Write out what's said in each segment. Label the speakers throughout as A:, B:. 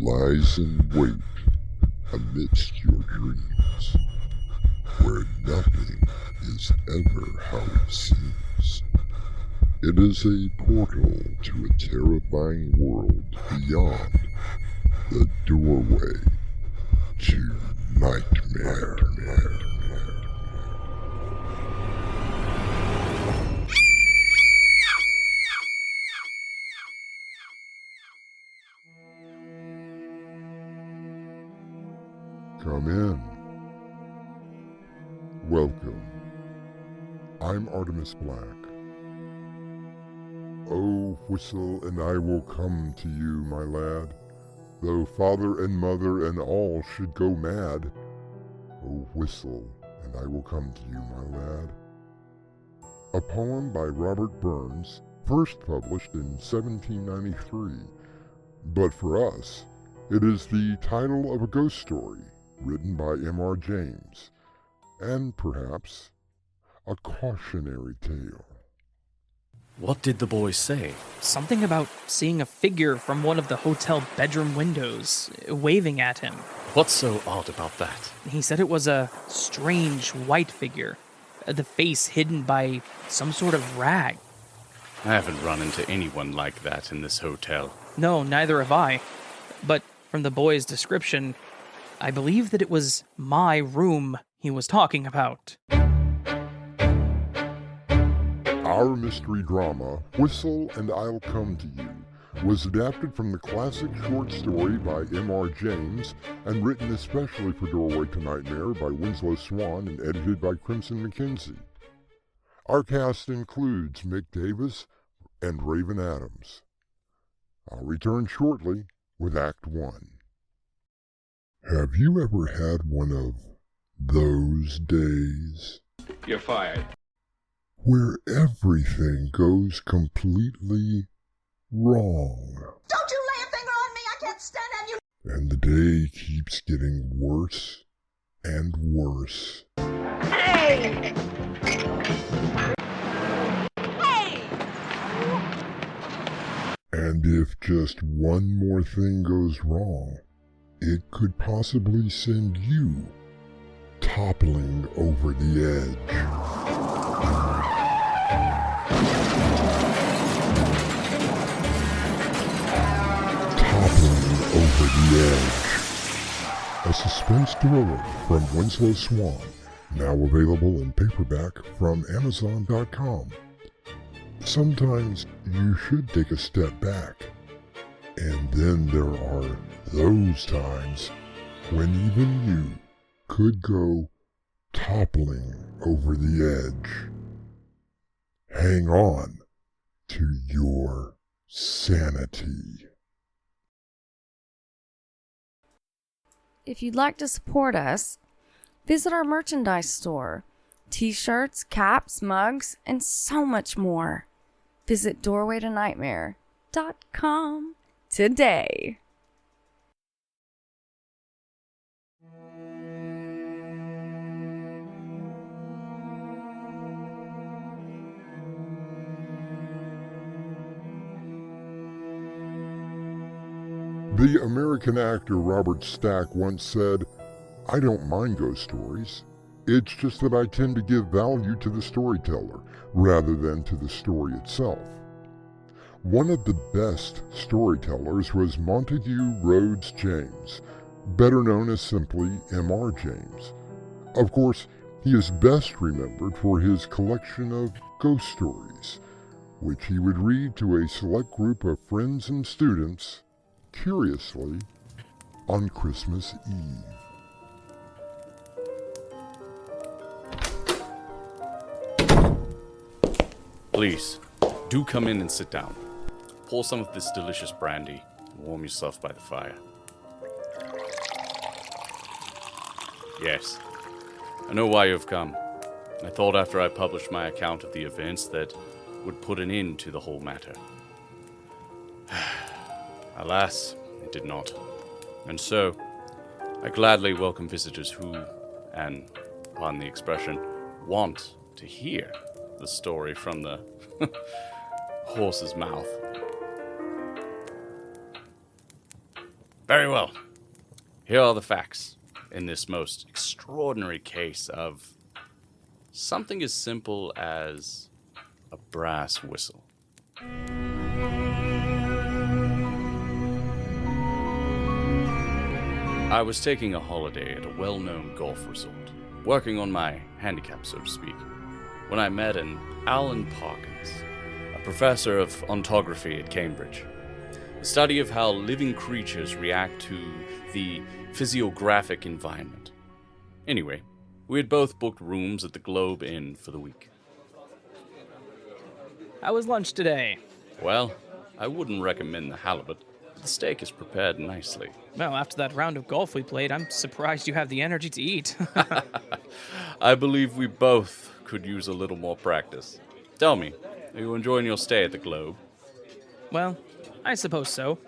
A: lies in wait amidst your dreams, where nothing is ever how it seems. It is a portal to a terrifying world beyond the doorway to nightmare. Come in. Welcome. I'm Artemis Black. Oh, whistle, and I will come to you, my lad, though father and mother and all should go mad. Oh, whistle, and I will come to you, my lad. A poem by Robert Burns, first published in 1793, but for us, it is the title of a ghost story written by M.R. James, and perhaps a cautionary tale.
B: What did the boy say?
C: Something about seeing a figure from one of the hotel bedroom windows, waving at him.
B: What's so odd about that?
C: He said it was a strange white figure, the face hidden by some sort of rag.
B: I haven't run into anyone like that in this hotel.
C: No, neither have I. But from the boy's description, I believe that it was my room he was talking about.
A: Our mystery drama, Whistle and I'll Come to You, was adapted from the classic short story by M.R. James and written especially for Doorway to Nightmare by Winslow Swan and edited by Crimson McKenzie. Our cast includes Mick Davis and Raven Adams. I'll return shortly with Act 1. Have you ever had one of those days?
D: You're fired.
A: Where everything goes completely wrong.
E: Don't you lay a finger on me! I can't stand it! You.
A: And the day keeps getting worse and worse.
E: Hey! Hey!
A: And if just one more thing goes wrong, it could possibly send you toppling over the edge. Over the Edge, a suspense thriller from Winslow Swan, now available in paperback from Amazon.com. Sometimes you should take a step back, and then there are those times when even you could go toppling over the edge. Hang on to your sanity.
F: If you'd like to support us, visit our merchandise store. T-shirts, caps, mugs, and so much more. Visit doorwaytonightmare.com today.
A: The American actor Robert Stack once said, "I don't mind ghost stories. It's just that I tend to give value to the storyteller rather than to the story itself." One of the best storytellers was Montague Rhodes James, better known as simply M.R. James. Of course, he is best remembered for his collection of ghost stories, which he would read to a select group of friends and students, curiously, on Christmas Eve.
B: Please, do come in and sit down. Pour some of this delicious brandy and warm yourself by the fire. Yes, I know why you've come. I thought after I published my account of the events that would put an end to the whole matter. Alas, it did not. And so, I gladly welcome visitors who, and, pardon the expression, want to hear the story from the horse's mouth. Very well. Here are the facts in this most extraordinary case of something as simple as a brass whistle. I was taking a holiday at a well-known golf resort, working on my handicap, so to speak, when I met an Alan Parkins, a professor of ontography at Cambridge. The study of how living creatures react to the physiographic environment. Anyway, we had both booked rooms at the Globe Inn for the week.
C: How was lunch today?
B: Well, I wouldn't recommend the halibut. The steak is prepared nicely.
C: Well, after that round of golf we played, I'm surprised you have the energy to eat.
B: I believe we both could use a little more practice. Tell me, are you enjoying your stay at the Globe?
C: Well, I suppose so.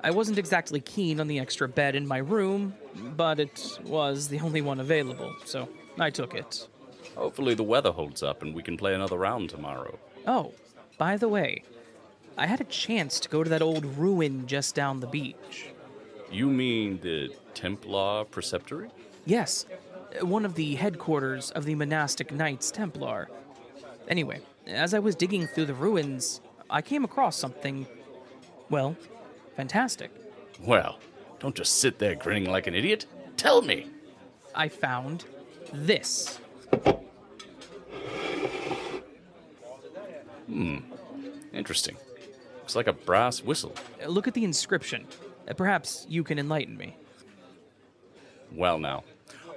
C: I wasn't exactly keen on the extra bed in my room, but it was the only one available, so I took it.
B: Hopefully the weather holds up and we can play another round tomorrow.
C: Oh, by the way, I had a chance to go to that old ruin just down the beach.
B: You mean the Templar Preceptory?
C: Yes, one of the headquarters of the monastic Knights Templar. Anyway, as I was digging through the ruins, I came across something, well, fantastic.
B: Well, don't just sit there grinning like an idiot. Tell me.
C: I found this.
B: Interesting. Looks like a brass whistle.
C: Look at the inscription. Perhaps you can enlighten me.
B: Well now,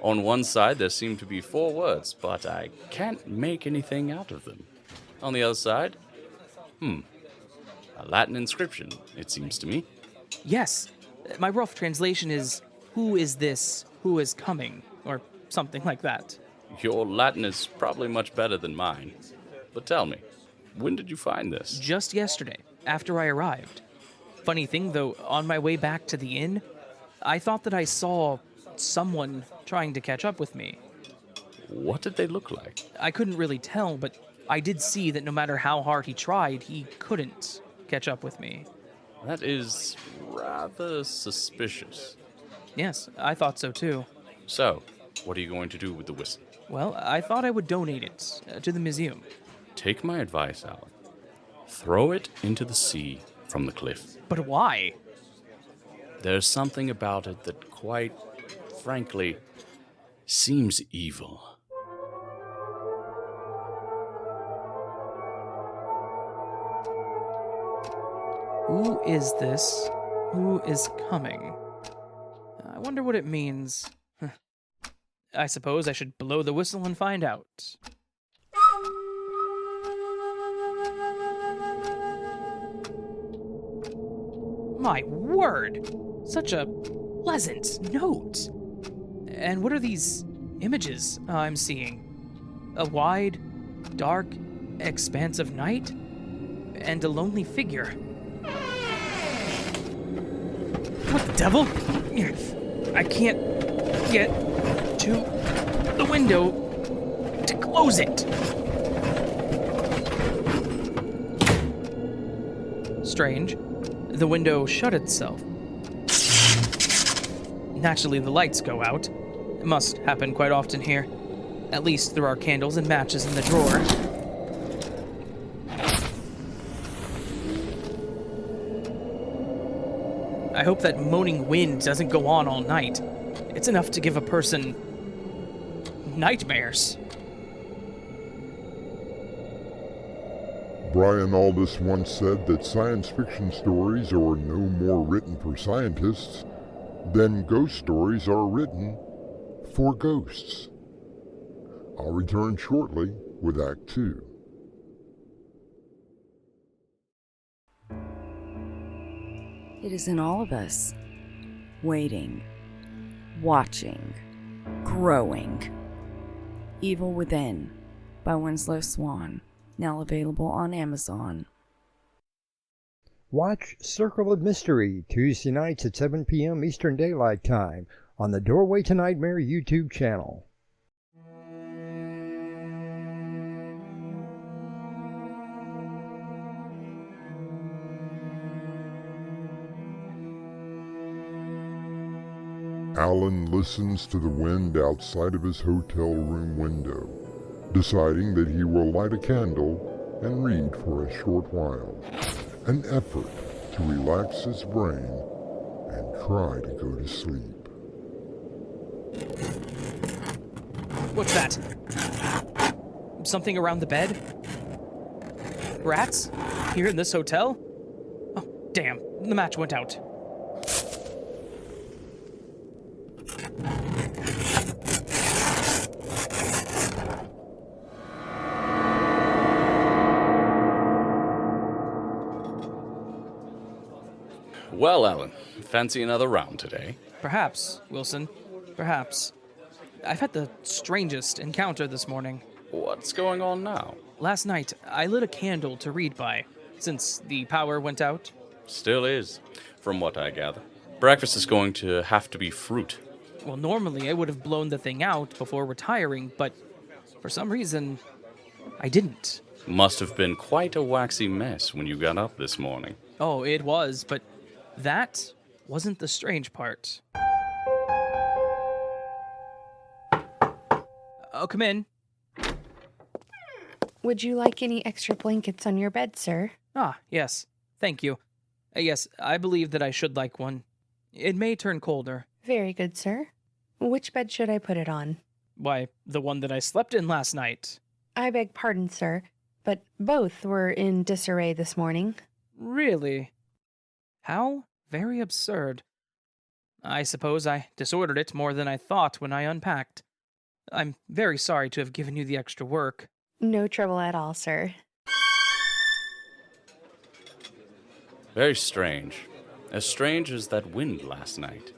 B: on one side there seem to be 4 words, but I can't make anything out of them. On the other side, a Latin inscription, it seems to me.
C: Yes, my rough translation is, "Who is this? Who is coming?" Or something like that.
B: Your Latin is probably much better than mine. But tell me, when did you find this?
C: Just yesterday, after I arrived. Funny thing, though, on my way back to the inn, I thought that I saw someone trying to catch up with me.
B: What did they look like?
C: I couldn't really tell, but I did see that no matter how hard he tried, he couldn't catch up with me.
B: That is rather suspicious.
C: Yes, I thought so too.
B: So, what are you going to do with the whistle?
C: Well, I thought I would donate it to the museum.
B: Take my advice, Alan. Throw it into the sea from the cliff.
C: But why?
B: There's something about it that quite frankly seems evil.
C: Who is this? Who is coming? I wonder what it means. I suppose I should blow the whistle and find out. My word! Such a pleasant note! And what are these images I'm seeing? A wide, dark expanse of night? And a lonely figure. What the devil? I can't get to the window to close it. Strange. The window shut itself. Naturally, the lights go out. It must happen quite often here. At least there are candles and matches in the drawer. I hope that moaning wind doesn't go on all night. It's enough to give a person nightmares.
A: Brian Aldiss once said that science fiction stories are no more written for scientists than ghost stories are written for ghosts. I'll return shortly with Act 2.
F: It is in all of us. Waiting, watching, growing. Evil Within by Winslow Swan. Now available on Amazon.
D: Watch Circle of Mystery Tuesday nights at 7 p.m. Eastern Daylight Time on the Doorway to Nightmare YouTube channel.
A: Alan listens to the wind outside of his hotel room window, deciding that he will light a candle and read for a short while. An effort to relax his brain and try to go to sleep.
C: What's that? Something around the bed? Rats? Here in this hotel? Oh, damn. The match went out.
B: Well, Alan, fancy another round today?
C: Perhaps, Wilson. Perhaps. I've had the strangest encounter this morning.
B: What's going on now?
C: Last night, I lit a candle to read by, since the power went out.
B: Still is, from what I gather. Breakfast is going to have to be fruit.
C: Well, normally I would have blown the thing out before retiring, but for some reason, I didn't.
B: Must have been quite a waxy mess when you got up this morning.
C: Oh, it was, but that wasn't the strange part. Oh, come in.
G: Would you like any extra blankets on your bed, sir?
C: Ah, yes. Thank you. Yes, I believe that I should like one. It may turn colder.
G: Very good, sir. Which bed should I put it on?
C: Why, the one that I slept in last night.
G: I beg pardon, sir, but both were in disarray this morning.
C: Really? How very absurd. I suppose I disordered it more than I thought when I unpacked. I'm very sorry to have given you the extra work.
G: No trouble at all, sir.
B: Very strange. As strange as that wind last night.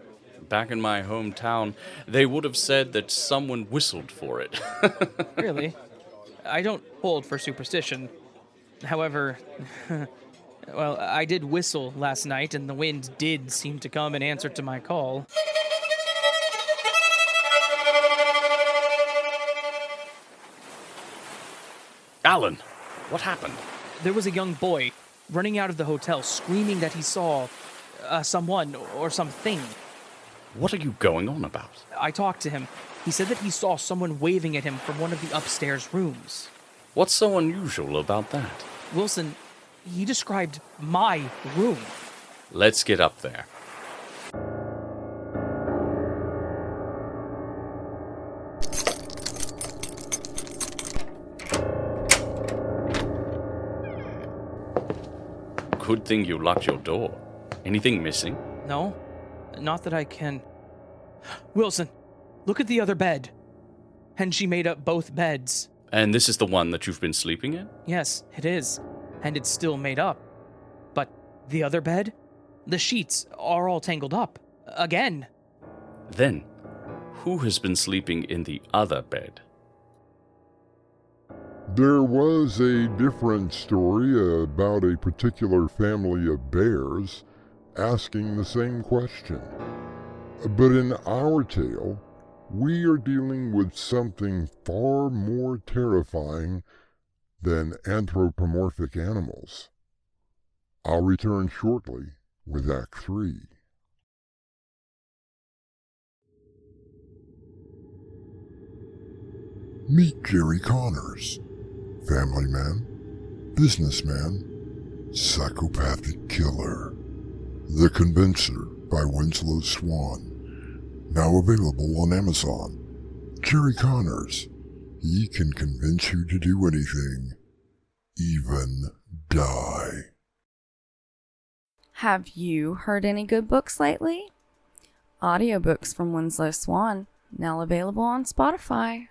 B: Back in my hometown, they would have said that someone whistled for it.
C: Really? I don't hold for superstition. However, well, I did whistle last night, and the wind did seem to come in answer to my call.
B: Alan, what happened?
C: There was a young boy running out of the hotel screaming that he saw someone or something.
B: What are you going on about?
C: I talked to him. He said that he saw someone waving at him from one of the upstairs rooms.
B: What's so unusual about that?
C: Wilson, he described my room.
B: Let's get up there. Good thing you locked your door. Anything missing?
C: No, not that I can. Wilson, look at the other bed. And she made up both beds.
B: And this is the one that you've been sleeping in?
C: Yes, it is. And it's still made up. But the other bed? The sheets are all tangled up. Again.
B: Then, who has been sleeping in the other bed?
A: There was a different story about a particular family of bears asking the same question. But in our tale, we are dealing with something far more terrifying than anthropomorphic animals. I'll return shortly with Act 3. Meet Jerry Connors, family man, businessman, psychopathic killer. The Convincer by Winslow Swan. Now available on Amazon. Jerry Connors. He can convince you to do anything, even die.
F: Have you heard any good books lately? Audiobooks from Winslow Swan, now available on Spotify.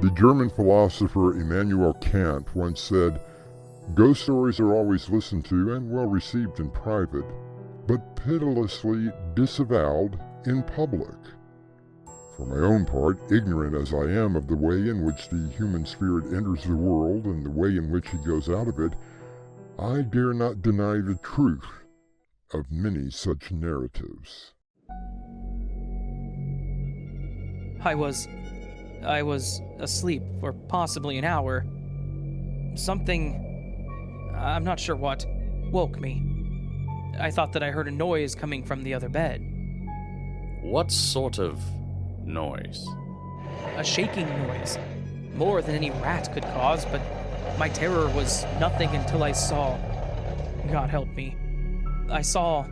A: The German philosopher Immanuel Kant once said, "Ghost stories are always listened to and well received in private, but pitilessly disavowed in public." For my own part, ignorant as I am of the way in which the human spirit enters the world and the way in which he goes out of it, I dare not deny the truth of many such narratives.
C: I was asleep for possibly an hour. Something, I'm not sure what, woke me. I thought that I heard a noise coming from the other bed.
B: What sort of noise?
C: A shaking noise. More than any rat could cause, but my terror was nothing until I saw... God help me. I saw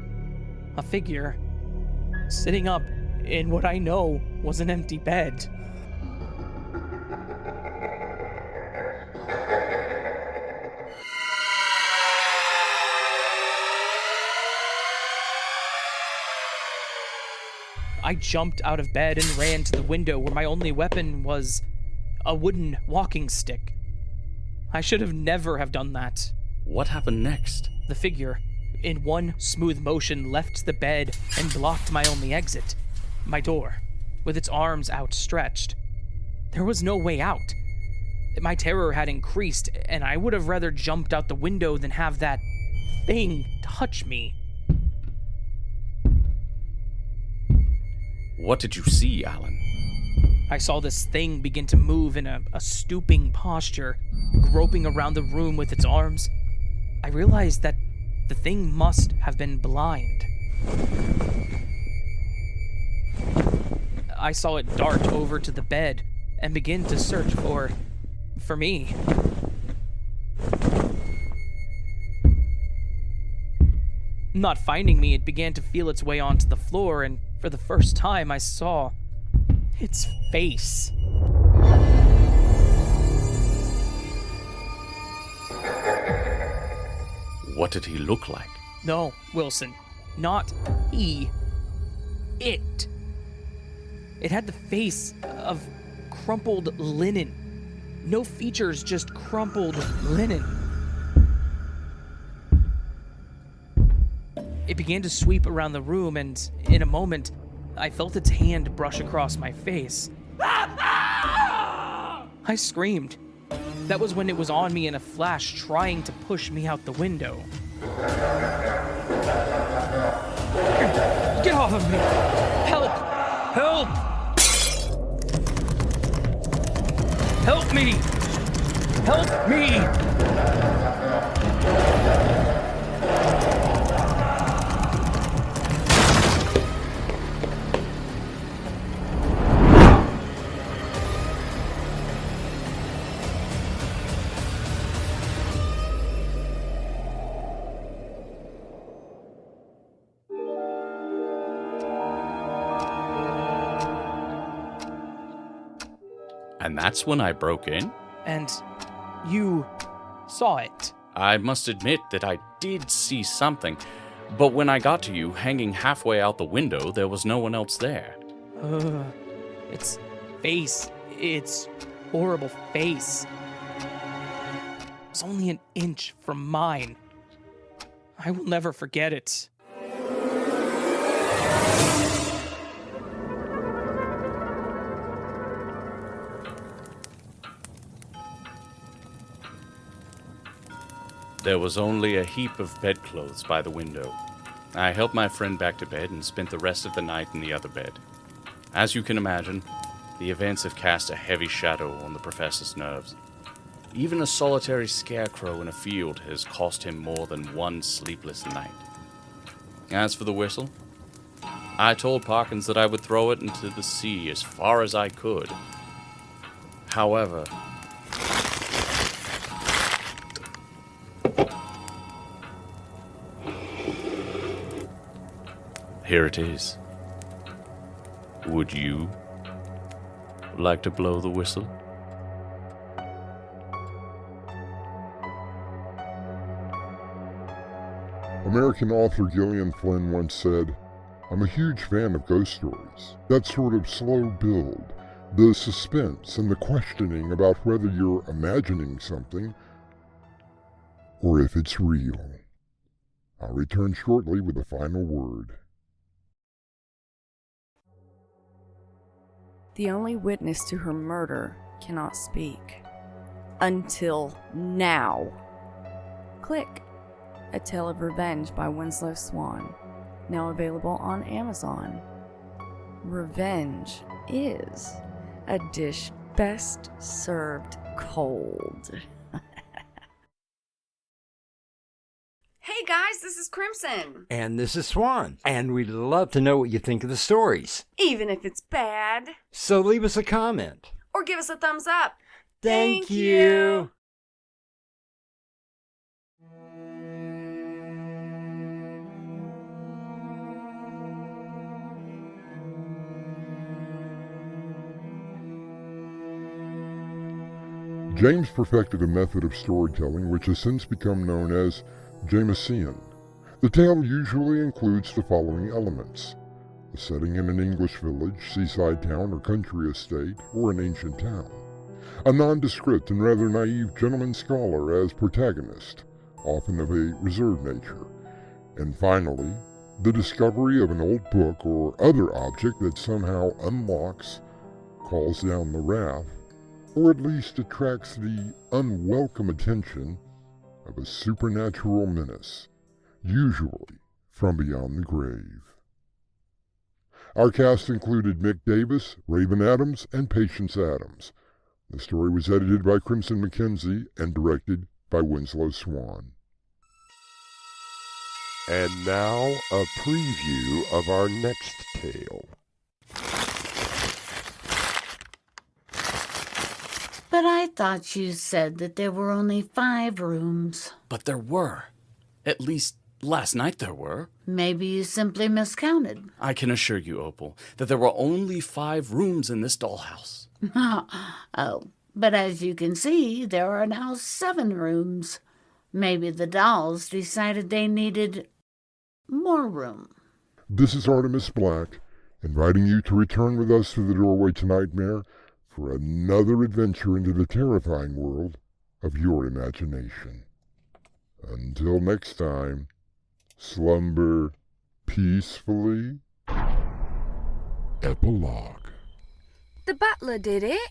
C: a figure sitting up in what I know was an empty bed. I jumped out of bed and ran to the window where my only weapon was a wooden walking stick. I should have never have done that.
B: What happened next?
C: The figure, in one smooth motion, left the bed and blocked my only exit, my door, with its arms outstretched. There was no way out. My terror had increased, and I would have rather jumped out the window than have that thing touch me.
B: What did you see, Alan?
C: I saw this thing begin to move in a stooping posture, groping around the room with its arms. I realized that the thing must have been blind. I saw it dart over to the bed and begin to search for me. Not finding me, it began to feel its way onto the floor, and for the first time I saw its face.
B: What did he look like?
C: No, Wilson, not he. It. It had the face of crumpled linen. No features, just crumpled linen. It began to sweep around the room, and in a moment, I felt its hand brush across my face. I screamed. That was when it was on me in a flash, trying to push me out the window. Get off of me! Help! Help! Help me! Help me!
B: And that's when I broke in?
C: And you saw it.
B: I must admit that I did see something, but when I got to you, hanging halfway out the window, there was no one else there.
C: Its face. Its horrible face. It was only an inch from mine. I will never forget it.
B: There was only a heap of bedclothes by the window. I helped my friend back to bed and spent the rest of the night in the other bed. As you can imagine, the events have cast a heavy shadow on the professor's nerves. Even a solitary scarecrow in a field has cost him more than one sleepless night. As for the whistle, I told Parkins that I would throw it into the sea as far as I could. However, here it is. Would you like to blow the whistle?
A: American author Gillian Flynn once said, "I'm a huge fan of ghost stories. That sort of slow build, the suspense and the questioning about whether you're imagining something or if it's real." I'll return shortly with a final word.
F: The only witness to her murder cannot speak. Until now. Click. A Tale of Revenge by Winslow Swan. Now available on Amazon. Revenge is a dish best served cold. Hey guys, this is Crimson.
D: And this is Swan. And we'd love to know what you think of the stories.
F: Even if it's bad.
D: So leave us a comment.
F: Or give us a thumbs up.
D: Thank you.
A: James perfected a method of storytelling which has since become known as Jamesian. The tale usually includes the following elements: a setting in an English village, seaside town, or country estate, or an ancient town. A nondescript and rather naive gentleman scholar as protagonist, often of a reserved nature. And finally, the discovery of an old book or other object that somehow unlocks, calls down the wrath, or at least attracts the unwelcome attention of a supernatural menace, usually from beyond the grave. Our cast included Mick Davis, Raven Adams, and Patience Adams. The story was edited by Crimson McKenzie and directed by Winslow Swan.
H: And now, a preview of our next tale.
I: But I thought you said that there were only 5 rooms.
B: But there were. At least last night there were.
I: Maybe you simply miscounted.
B: I can assure you, Opal, that there were only 5 rooms in this dollhouse.
I: Oh, but as you can see, there are now 7 rooms. Maybe the dolls decided they needed more room.
A: This is Artemis Black, inviting you to return with us through the doorway to Nightmare for another adventure into the terrifying world of your imagination. Until next time, slumber peacefully. Epilogue.
F: The butler did it.